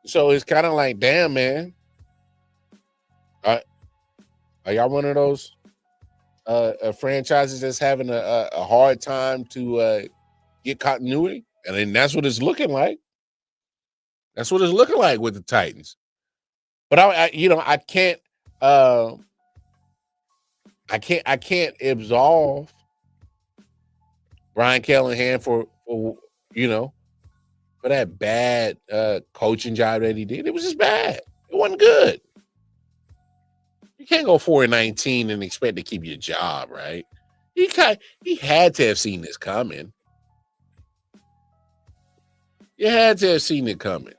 So it's kind of like, damn, man. Are y'all one of those franchises that's having a hard time to get continuity? And then that's what it's looking like. That's what it's looking like with the Titans. But I can't absolve Brian Callahan for that bad coaching job that he did. It was just bad. It wasn't good. You can't go 4-19 and expect to keep your job, right? He had to have seen this coming. You had to have seen it coming.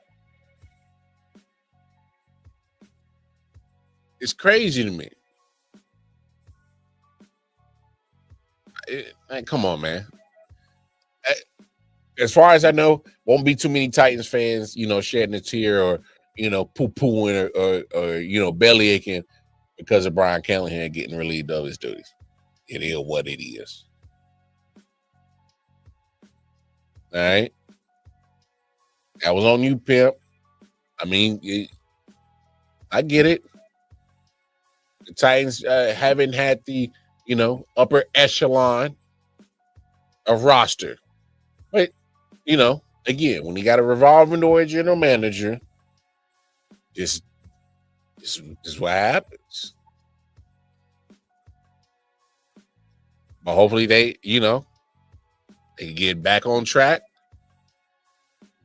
It's crazy to me. Come on, man. As far as I know, won't be too many Titans fans, shedding a tear or, poo-pooing or belly aching because of Brian Callahan getting relieved of his duties. It is what it is. All right. That was on you, Pimp. I mean, I get it. The Titans haven't had the, upper echelon of roster. But, again, when you got a revolving door general manager, this is what happens. But hopefully they get back on track.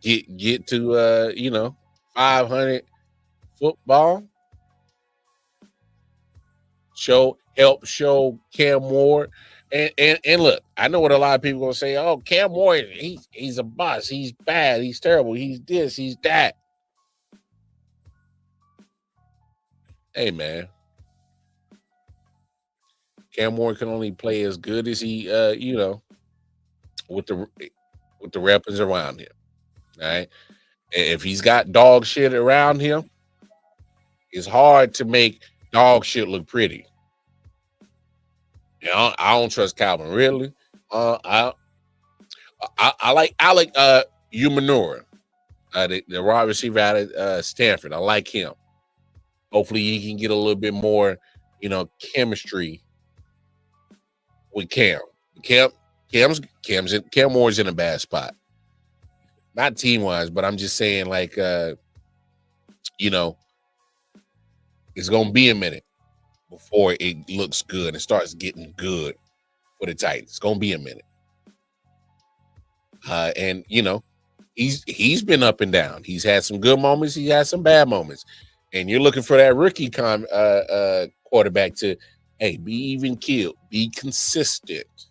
Get to 500 football. Help show Cam Ward. And look, I know what a lot of people are gonna say. Oh, Cam Ward, he's a bust. He's bad. He's terrible. He's this. He's that. Hey, man, Cam Ward can only play as good as he, with the weapons around him. All right, and if he's got dog shit around him, it's hard to make dog shit look pretty. I don't trust Calvin Ridley. I like Alec Umanura, the wide receiver out of Stanford. I like him. Hopefully, he can get a little bit more, chemistry with Cam. Cam Moore's in a bad spot. Not team wise, but I'm just saying, it's gonna be a minute before it looks good and starts getting good for the Titans. It's gonna be a minute. And he's been up and down. He's had some good moments, he had some bad moments. And you're looking for that rookie quarterback to, hey, be even keeled, be consistent.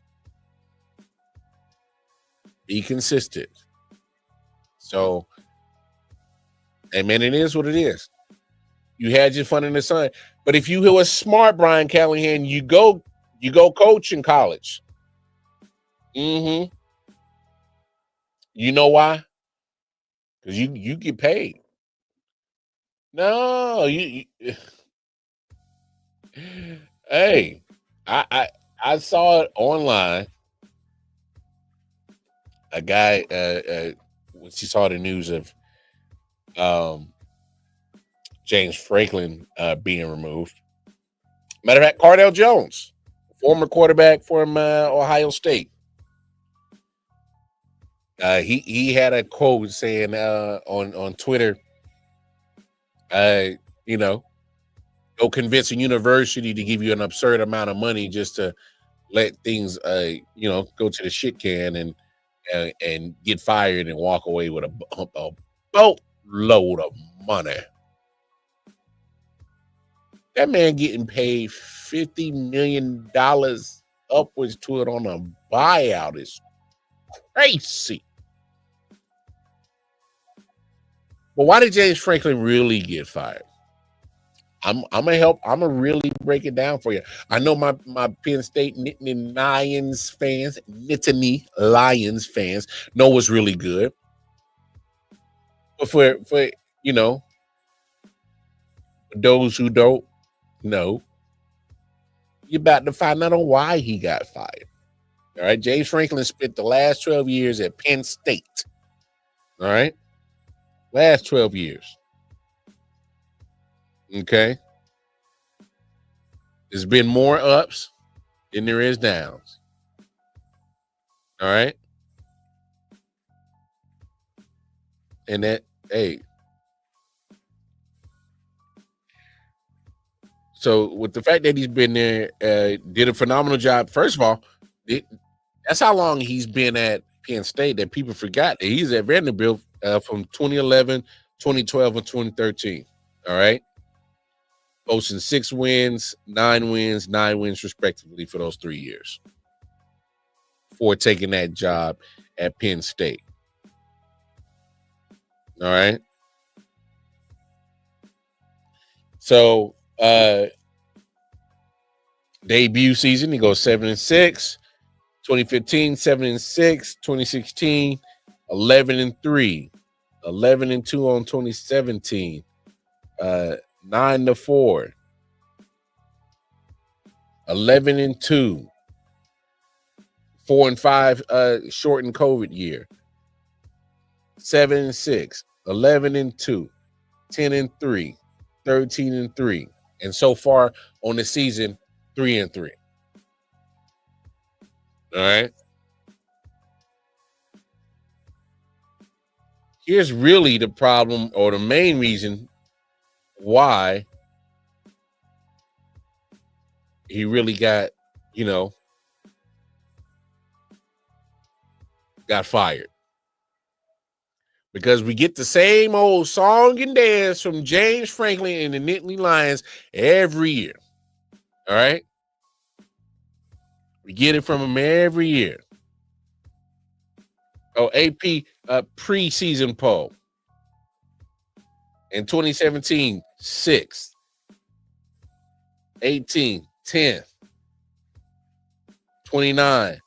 Be consistent. So, hey man, it is what it is. You had your fun in the sun. But if you were smart, Brian Callahan, you go coach in college. You know why? Because you get paid. No, hey, I saw it online. A guy when she saw the news of James Franklin being removed. Matter of fact, Cardell Jones, former quarterback from Ohio State. He had a quote saying on Twitter, go convince a university to give you an absurd amount of money just to let things go to the shit can and get fired and walk away with a boatload of money. That man getting paid $50 million upwards to it on a buyout is crazy. But why did James Franklin really get fired? I'm gonna really break it down for you. I know my Penn State Nittany Lions fans know what's really good. But for those who don't know, you're about to find out on why he got fired. All right. James Franklin spent the last 12 years at Penn State. All right. Last 12 years. Okay. There's been more ups than there is downs. All right. And that, hey. So with the fact that he's been there, did a phenomenal job. First of all, that's how long he's been at Penn State that people forgot that he's at Vanderbilt from 2011, 2012, and 2013. All right. Posting 6 wins, 9 wins, 9 wins respectively for those 3 years before taking that job at Penn State. All right. So debut season, he goes 7-6. 2015, 7-6. 2016, 11-3. 11-2 on 2017. 9-4. 11-2. 4-5 shortened COVID year. 7-6. 11-2. 10-3. 13-3. And so far on the season, 3-3. All right. Here's really the problem, or the main reason why he really got fired. Because we get the same old song and dance from James Franklin and the Nittany Lions every year. All right. We get it from him every year. Oh, AP preseason poll. In 2017, 6th. 18, 10th. 29,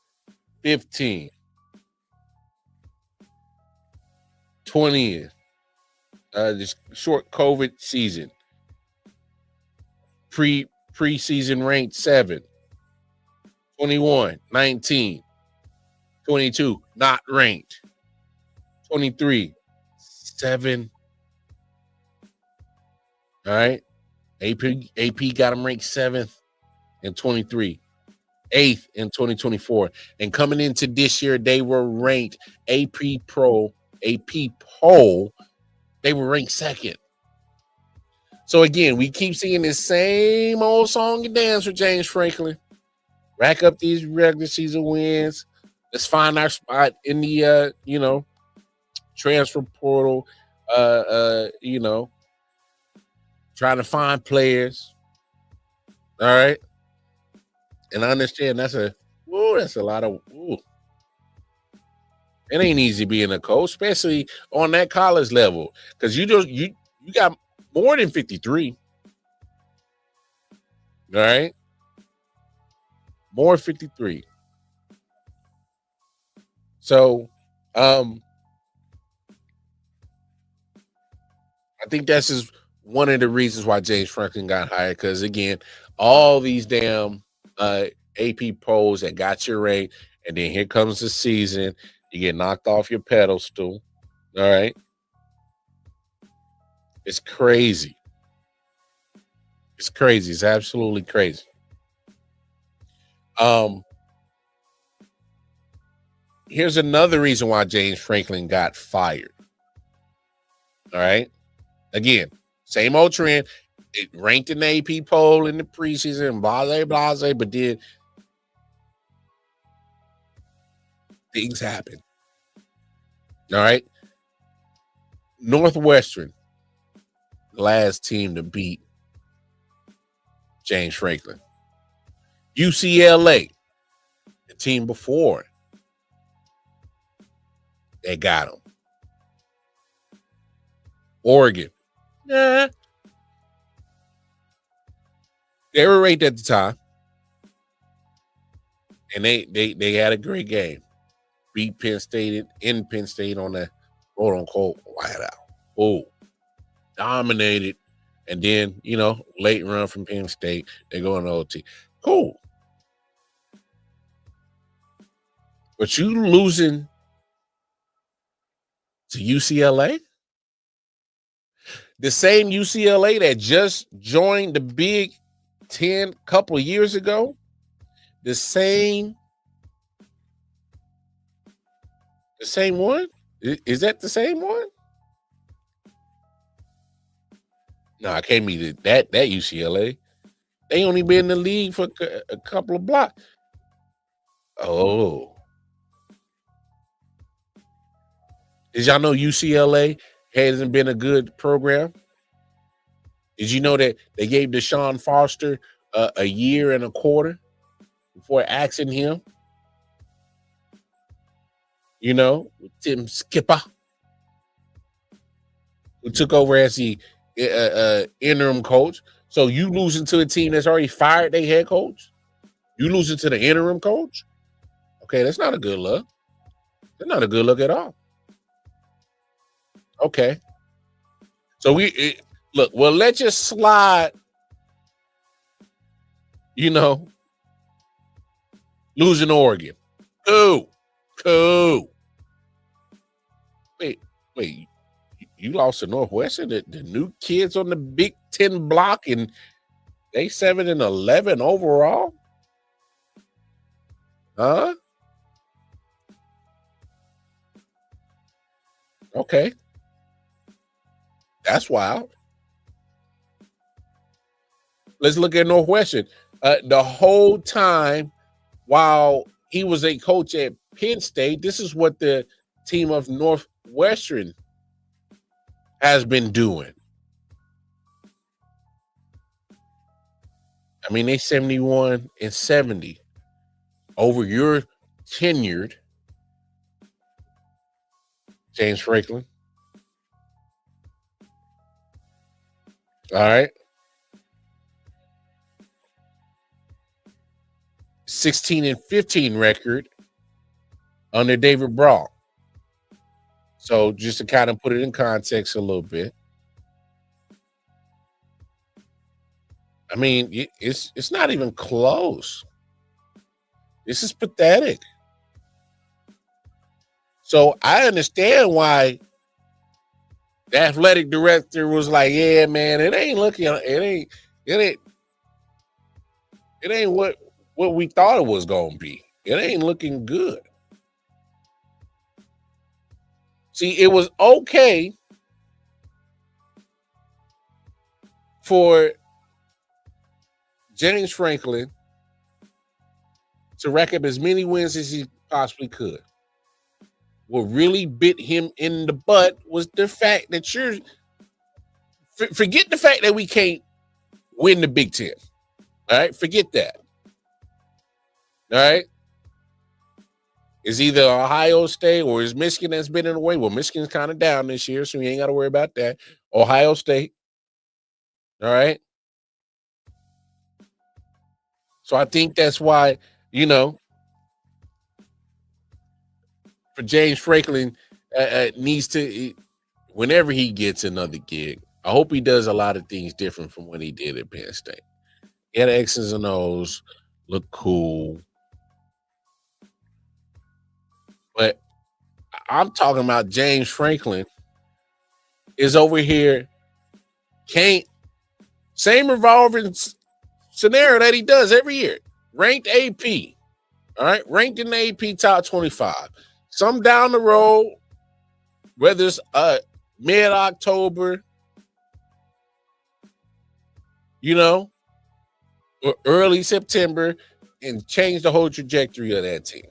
15. 20th. This short COVID season. Preseason ranked 7. 21, 19. 22, not ranked. 23, 7. All right. AP got him ranked 7th in 23, 8th in 2024. And coming into this year, they were ranked AP poll, they were ranked 2nd. So again, we keep seeing this same old song and dance with James Franklin. Rack up these regular season wins. Let's find our spot in the transfer portal. Trying to find players. All right. And I understand that's a lot of it ain't easy being a coach, especially on that college level. Because you got more than 53. All right. More 53. So I think that's just one of the reasons why James Franklin got hired. Because again, all these damn AP polls that got your rank, and then here comes the season, you get knocked off your pedestal. All right. It's crazy. It's crazy. It's absolutely crazy. Here's another reason why James Franklin got fired. All right. Again, same old trend. It ranked in the AP poll in the preseason, blase, but then things happen. All right. Northwestern, last team to beat James Franklin. UCLA, the team before, they got him. Oregon, they were ranked at the time, and they had a great game. Beat Penn State in Penn State on the quote unquote whiteout. Oh, dominated, and then late run from Penn State, they go in OT. Cool, but you losing to UCLA, the same UCLA that just joined the Big Ten a couple of years ago, the same one. Is that the same one? No, I can't be that UCLA. They only been in the league for a couple of blocks. Oh. Did y'all know UCLA hasn't been a good program? Did you know that they gave Deshaun Foster a year and a quarter before axing him? With Tim Skipper, who took over as the interim coach. So you losing to a team that's already fired their head coach? You losing to the interim coach? Okay, that's not a good look. That's not a good look at all. Okay. So look, well, let's just slide, losing Oregon. Cool. Wait, you lost to Northwestern, the new kids on the Big Ten block, and they 7-11 overall? Huh? Okay. That's wild. Let's look at Northwestern. The whole time while he was a coach at Penn State, this is what the team of Northwestern has been doing. I mean, they 71-70 over your tenured James Franklin. All right. 16-15 record under David Brawl. So just to kind of put it in context a little bit. I mean, it's not even close. This is pathetic. So I understand why the athletic director was like, "Yeah, man, it ain't what we thought it was gonna be. It ain't looking good." See, it was okay for James Franklin to rack up as many wins as he possibly could. What really bit him in the butt was the fact that forget the fact that we can't win the Big Ten. All right, forget that. All right. It's either Ohio State or is Michigan that's been in the way. Well, Michigan's kind of down this year, so you ain't got to worry about that. Ohio State. All right. So I think that's why, for James Franklin needs to, whenever he gets another gig, I hope he does a lot of things different from what he did at Penn State. He had X's and O's, look cool. But I'm talking about James Franklin is over here, same revolving scenario that he does every year. Ranked AP, all right? Ranked in the AP top 25. Some down the road, whether it's mid-October, or early September, and change the whole trajectory of that team.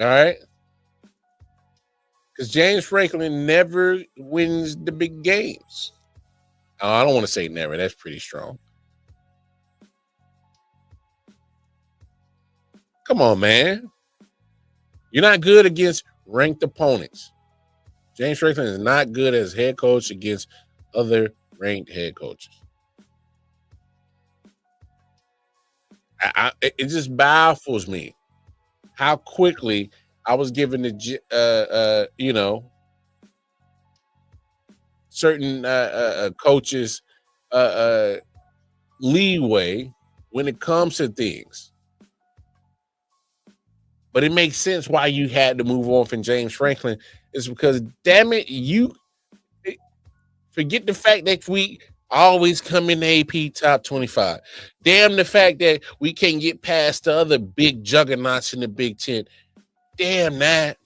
All right. Because James Franklin never wins the big games. Oh, I don't want to say never. That's pretty strong. Come on, man. You're not good against ranked opponents. James Franklin is not good as head coach against other ranked head coaches. It just baffles me how quickly I was given the certain coaches leeway when it comes to things. But it makes sense why you had to move on from James Franklin is because, damn it, you forget the fact that we always come in the AP top 25. Damn the fact that we can't get past the other big juggernauts in the Big Ten. Damn that.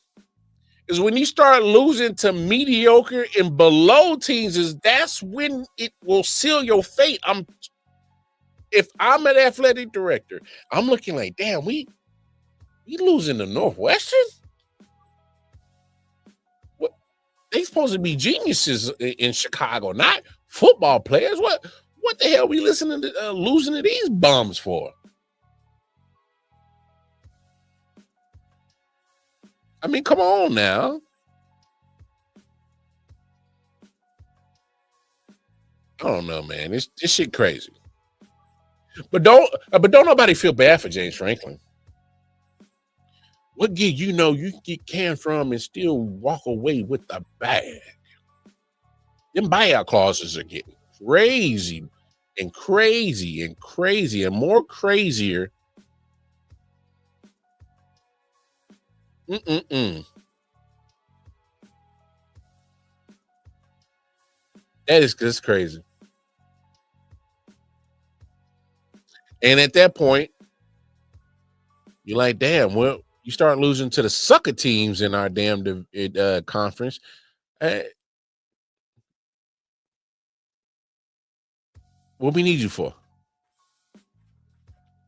Is when you start losing to mediocre and below teams, that's when it will seal your fate. If I'm an athletic director, I'm looking like, damn, we losing to Northwestern? What? They supposed to be geniuses in Chicago, not football players. What the hell are we listening to losing to these bums for? I mean, come on now. I don't know, man. This shit crazy. But don't nobody feel bad for James Franklin. What gig you know you can get canned from and still walk away with a bag? Them buyout clauses are getting crazy and crazy and crazy and more crazier. That is just crazy. And at that point, you're like, damn, well, you start losing to the sucker teams in our damn conference. What we need you for?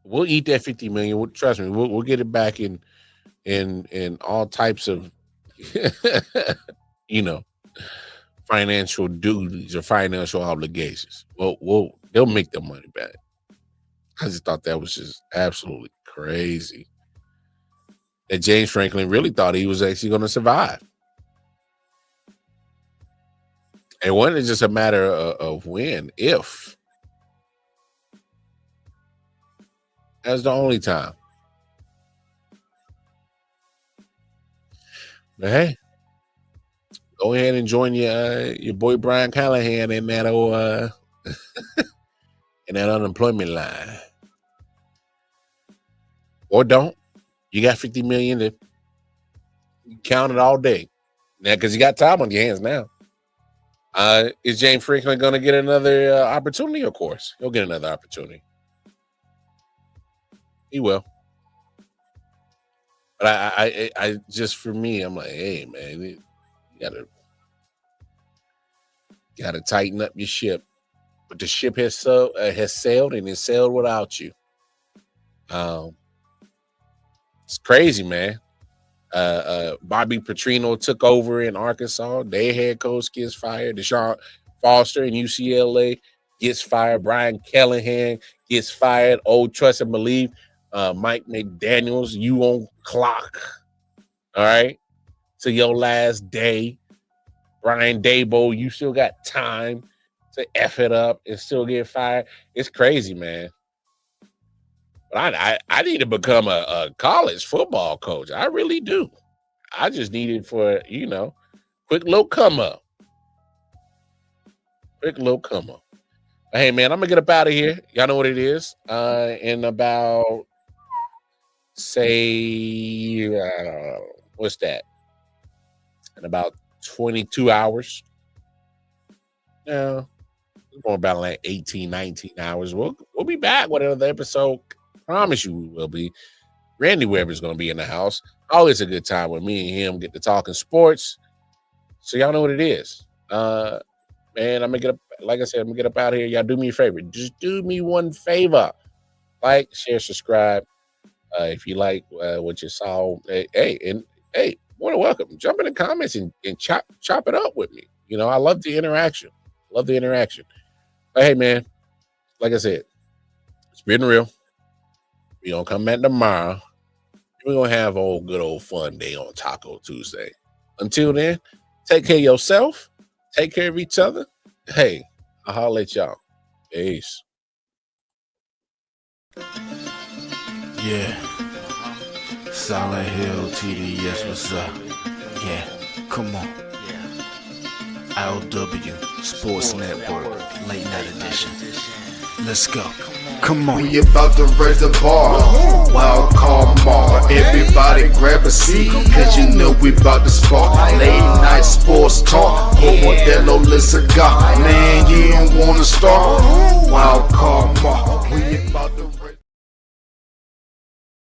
We'll eat that 50 million. Trust me, we'll get it back in all types of financial duties or financial obligations. Well, they'll make the money back. I just thought that was just absolutely crazy. That James Franklin really thought he was actually going to survive. And when it's just a matter of when, if. That's the only time. But hey, go ahead and join your boy Brian Callahan in that old in that unemployment line. Or don't. You got 50 million to count it all day. Now, because you got time on your hands now. Is James Franklin going to get another opportunity? Of course. He'll get another opportunity. He will. But I just, for me, I'm like, hey, man, you gotta tighten up your ship. But the ship has sailed and it sailed without you. It's crazy, man. Bobby Petrino took over in Arkansas. Their head coach gets fired. Deshaun Foster in UCLA gets fired. Brian Callahan gets fired. Old Trust and Believe. Mike McDaniels, you on clock. All right. To your last day. Brian Dable, you still got time to F it up and still get fired. It's crazy, man. But I need to become a college football coach. I really do. I just need it for, quick little come up. Quick little come up. But hey, man, I'm going to get up out of here. Y'all know what it is. In about, say, what's that? In about 22 hours. Yeah. It's going about like 18, 19 hours. We'll be back with another episode. Promise you we will be. Randy Weber's going to be in the house. Always a good time when me and him get to talking sports. So y'all know what it is. Man, I'm going to get up. Like I said, I'm going to get up out of here. Y'all do me a favor. Just do me one favor. Like, share, subscribe. If you like what you saw, hey, more than welcome. Jump in the comments and chop it up with me. You know, I love the interaction. Love the interaction. But hey, man, like I said, it's been real. We're gonna come back tomorrow. We're gonna have a good old fun day on Taco Tuesday. Until then, take care of yourself, take care of each other. Hey, I'll holler at y'all. Peace. Yeah. Silent Hill TDS, what's up? Yeah, come on. I.O.W. Sports Network, late night edition. Let's go. Come on. We about to raise the bar. Wild card mall. Everybody grab a seat, cause you know we about to spark. Late night sports talk. Modelo, cigar. Man, you don't wanna start. Wild card mall.